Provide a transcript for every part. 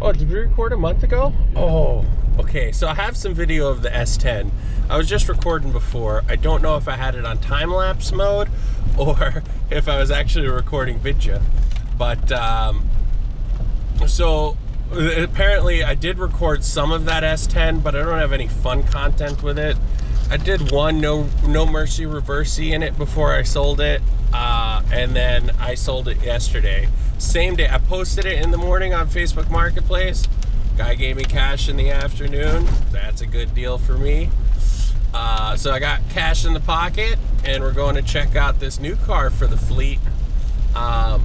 Oh, did we record a month ago? Oh, okay. So I have some video of the S10. I was just recording before. I don't know if I had it on time-lapse mode or if I was actually recording video. But, so apparently I did record some of that S10, but I don't have any fun content with it. I did one no mercy reversey in it before I sold it, and then I sold it yesterday. Same day. I posted it in the morning on Facebook Marketplace. Guy gave me cash in the afternoon. That's a good deal for me. So I got cash in the pocket, and we're going to check out this new car for the fleet. I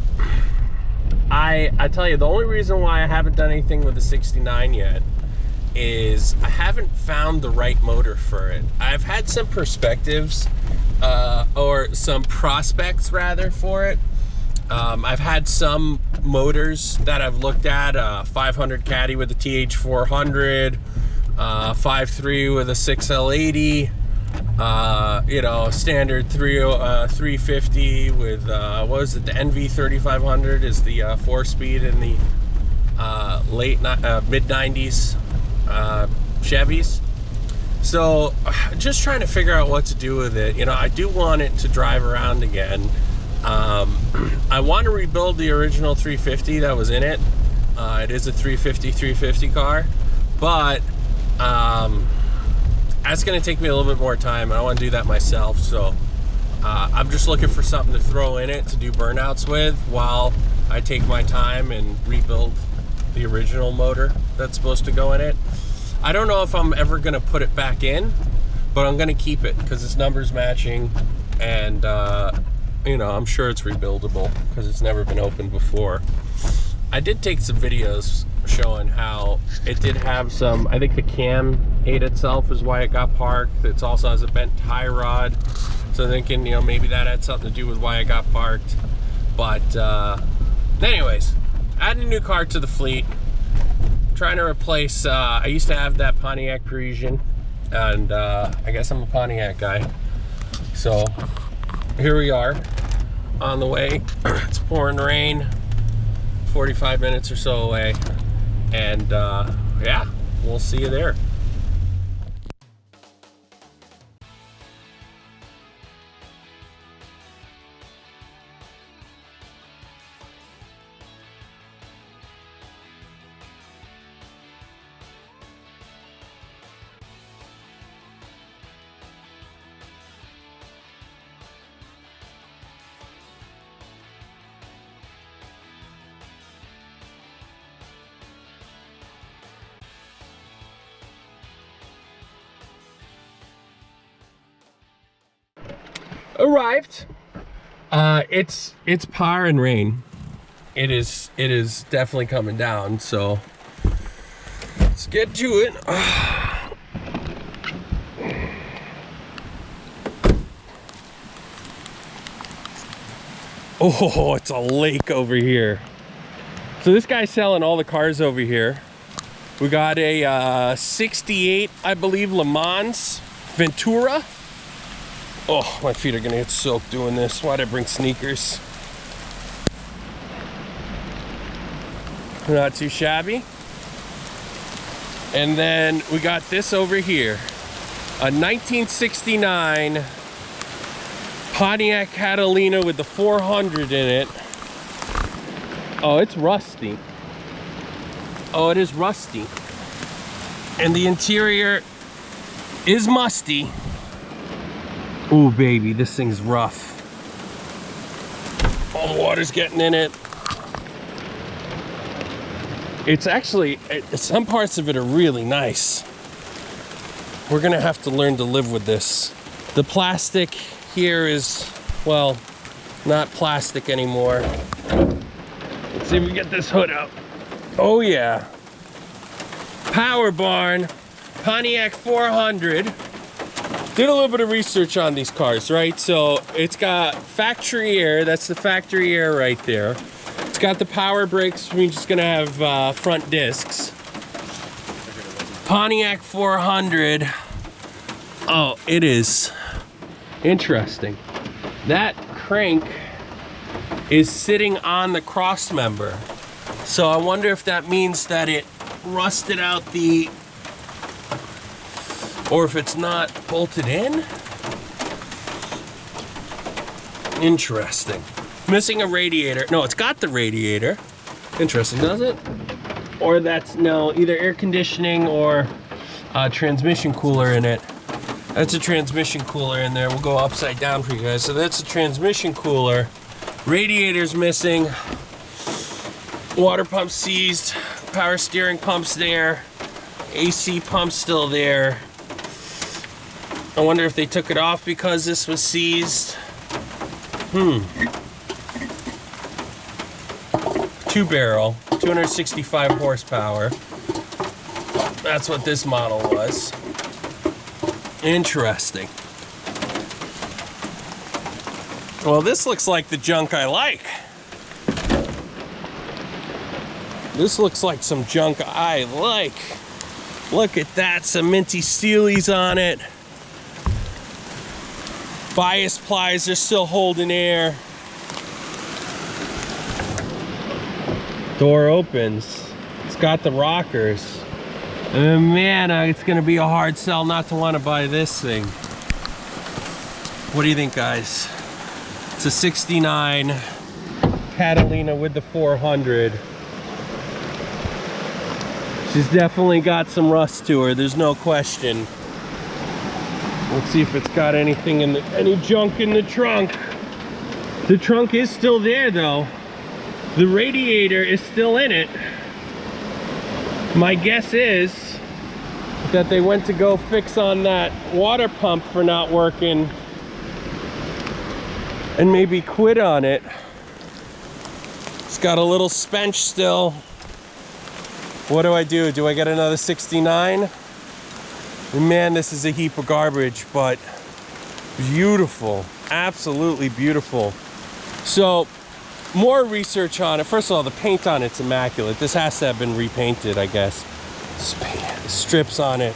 tell you, the only reason why I haven't done anything with the 69 yet is I haven't found the right motor for it. I've had some perspectives, or some prospects rather, for it. I've had some motors that I've looked at, 500 Caddy with a TH400, 5.3 with a 6L80, you know, standard 350 with, what was it, the NV3500 is the 4-speed in the mid-90s Chevys. So just trying to figure out what to do with it. You know, I do want it to drive around again. I want to rebuild the original 350 that was in it. It is a 350 car, but that's going to take me a little bit more time, and I want to do that myself. So I'm just looking for something to throw in it to do burnouts with while I take my time and rebuild the original motor that's supposed to go in it. I don't know if I'm ever going to put it back in, but I'm going to keep it because its numbers matching, and you know, I'm sure it's rebuildable because it's never been opened before. I did take some videos showing how it did have some, I think the cam ate itself is why it got parked. It also has a bent tie rod. So I'm thinking, you know, maybe that had something to do with why it got parked. But anyways, adding a new car to the fleet. Trying to replace, I used to have that Pontiac Parisian, and I guess I'm a Pontiac guy. So here we are on the way. It's pouring rain, 45 minutes or so away, and yeah, we'll see you there. Arrived. It's pouring rain. It is definitely coming down, so let's get to it. Oh, it's a lake over here. So this guy's selling all the cars over here. We got a 68, I believe, Lemans Ventura. Oh, my feet are gonna get soaked doing this. Why'd I bring sneakers? Not too shabby. And then we got this over here. A 1969 Pontiac Catalina with the 400 in it. Oh, it's rusty. Oh, it is rusty. And the interior is musty. Oh baby, this thing's rough. All the water's getting in it. It's actually, some parts of it are really nice. We're gonna have to learn to live with this. The plastic here is, well, not plastic anymore. Let's see if we get this hood up. Oh yeah. Power barn, Pontiac 400. Did a little bit of research on these cars, right? So it's got Factry A, that's the Factry A right there. It's got the power brakes, we're just gonna have front discs. Pontiac 400. Oh, it is interesting. That crank is sitting on the cross member. So I wonder if that means that it rusted out the, or if it's not bolted in. Interesting. Missing a radiator. No, it's got the radiator. Interesting, does it? Or that's, no, either air conditioning or transmission cooler in it. That's a transmission cooler in there. We'll go upside down for you guys. So that's a transmission cooler. Radiator's missing. Water pump seized. Power steering pump's there. AC pump's still there. I wonder if they took it off because this was seized. 2-barrel, 265 horsepower. That's what this model was. Interesting. Well, this looks like the junk I like. This looks like some junk I like. Look at that, some minty steelies on it. Bias plies are still holding air. Door opens. It's got the rockers. And man, it's gonna be a hard sell not to want to buy this thing. What do you think, guys? It's a 69 Catalina with the 400. She's definitely got some rust to her, there's no question. Let's see if it's got anything in the, any junk in the trunk. The trunk is still there though. The radiator is still in it. My guess is that they went to go fix on that water pump for not working and maybe quit on it. It's got a little spench still. What do? Do I get another 69? Man, this is a heap of garbage, but beautiful, absolutely beautiful. So, more research on it. First of all, the paint on it's immaculate. This has to have been repainted, I guess. Strips on it.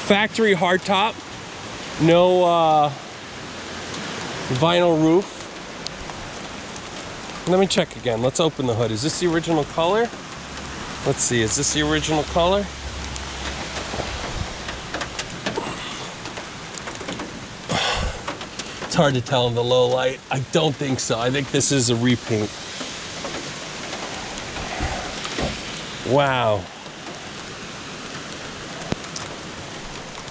Factory hardtop. No vinyl roof. Let me check again. Let's open the hood. Is this the original color? Let's see. Is this the original color? It's hard to tell in the low light. I don't think so. I think this is a repaint. Wow.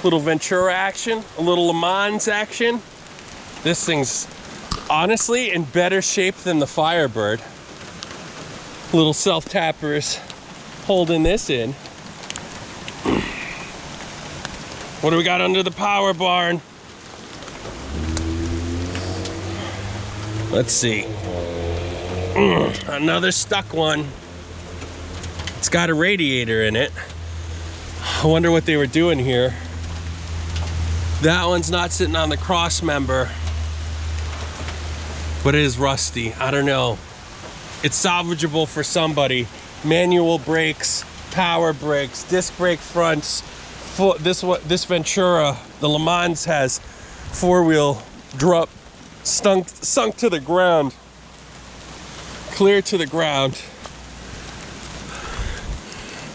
Little Ventura action, a little Lemans action. This thing's honestly in better shape than the Firebird. Little self-tappers holding this in. What do we got under the power barn? Let's see. Another stuck one. It's got a radiator in it. I wonder what they were doing here. That one's not sitting on the cross member, but it is rusty. I don't know. It's salvageable for somebody. Manual brakes, power brakes, disc brake fronts. This Ventura, the Lemans has 4-wheel drop. Sunk to the ground, clear to the ground.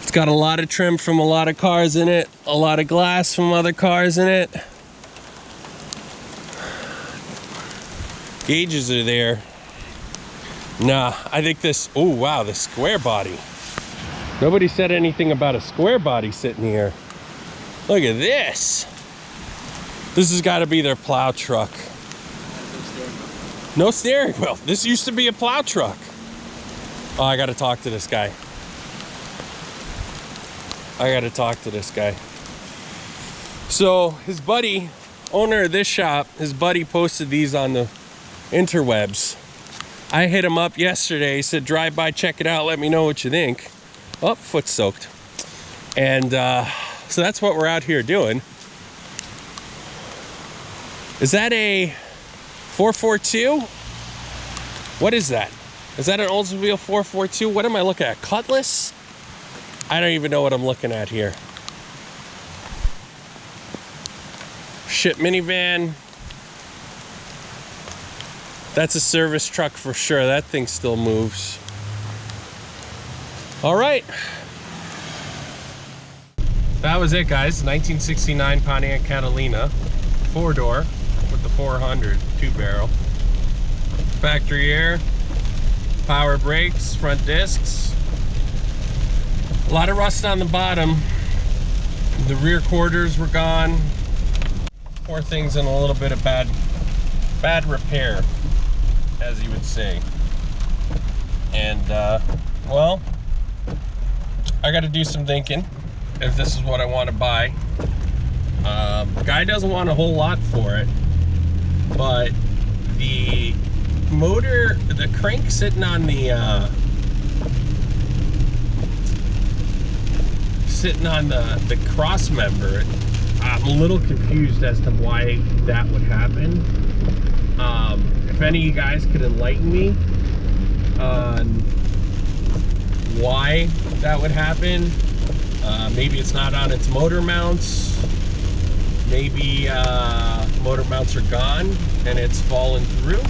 It's got a lot of trim from a lot of cars in it, a lot of glass from other cars in it. Gauges are there. Nah, I think this, oh wow, the square body. Nobody said anything about a square body sitting here. Look at this. This has got to be their plow truck. No steering wheel. This used to be a plow truck. Oh, I gotta talk to this guy. So his buddy, owner of this shop, his buddy posted these on the interwebs. I hit him up yesterday. He said, drive by, check it out, let me know what you think. Oh, foot soaked. And so that's what we're out here doing. Is that a 442? What is that? Is that an Oldsmobile 442? What am I looking at? Cutlass? I don't even know what I'm looking at here. Shit minivan. That's a service truck for sure. That thing still moves. All right. That was it, guys. 1969 Pontiac Catalina, 4-door with the 400 2-barrel. Factory air, power brakes, front discs. A lot of rust on the bottom. The rear quarters were gone. Poor thing's in a little bit of bad repair, as you would say. And well, I got to do some thinking if this is what I want to buy. Guy doesn't want a whole lot for it, but the motor, the crank sitting on the cross member, I'm a little confused as to why that would happen. If any of you guys could enlighten me on why that would happen. Maybe it's not on its motor mounts. Maybe motor mounts are gone and it's fallen through.